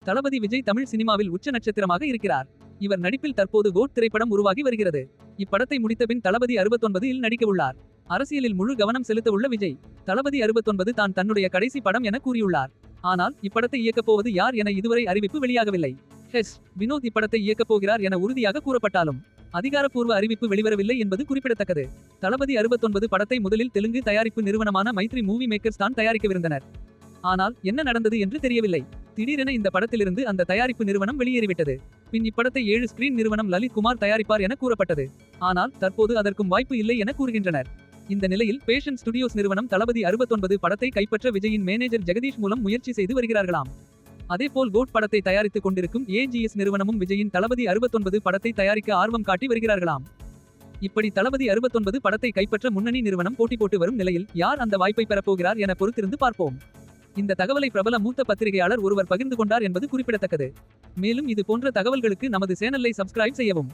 தளபதி விஜய் தமிழ் சினிமாவில் உச்ச நட்சத்திரமாக இருக்கிறார். இவர் நடிப்பில் தற்போது கோட் திரைப்படம் உருவாகி வருகிறது. இப்படத்தை முடித்தபின் தளபதி 69 இல் நடிக்க உள்ளார். அரசியலில் முழு கவனம் செலுத்த உள்ள விஜய், தளபதி 69 தான் தன்னுடைய கடைசி படம் என கூறியுள்ளார். ஆனால் இப்படத்தை இயக்கப் போவது யார் என இதுவரை அறிவிப்பு வெளியாகவில்லை. வினோத் இப்படத்தை இயக்கப் போகிறார் என உறுதியாக கூறப்பட்டாலும் அதிகாரப்பூர்வ அறிவிப்பு வெளிவரவில்லை என்பது குறிப்பிடத்தக்கது. தளபதி 69 படத்தை முதலில் தெலுங்கு தயாரிப்பு நிறுவனமான மைத்ரி மூவி மேக்கர்ஸ் தான் தயாரிக்கவிருந்தனர். ஆனால் என்ன நடந்தது என்று தெரியவில்லை. திடீரென இந்த படத்திலிருந்து அந்த தயாரிப்பு நிறுவனம் வெளியேறிவிட்டது. பின் இப்படத்தை 7 ஸ்கிரீன் நிறுவனம் லலித் குமார் தயாரிப்பார் என கூறப்பட்டது. ஆனால் தற்போது அதற்கும் வாய்ப்பு இல்லை என கூறுகின்றனர். இந்த நிலையில் பேஷன் ஸ்டுடியோஸ் நிறுவனம் தளபதி 69 படத்தை கைப்பற்ற விஜயின் மேனேஜர் ஜெகதீஷ் மூலம் முயற்சி செய்து வருகிறார்களாம். அதேபோல் கோட் படத்தை தயாரித்துக் கொண்டிருக்கும் AGS நிறுவனமும் விஜயின் தளபதி 69 படத்தை தயாரிக்க ஆர்வம் காட்டி வருகிறார்களாம். இப்படி தளபதி 69 படத்தை கைப்பற்ற முன்னணி நிறுவனம் போட்டி போட்டு வரும் நிலையில் யார் அந்த வாய்ப்பை பெறப்போகிறார் என பொறுத்திருந்து பார்ப்போம். இந்த தகவலை பிரபல மூத்த பத்திரிகையாளர் ஒருவர் பகிர்ந்து கொண்டார் என்பது குறிப்பிடத்தக்கது. மேலும் இது போன்ற தகவல்களுக்கு நமது சேனலை சப்ஸ்கிரைப் செய்யவும்.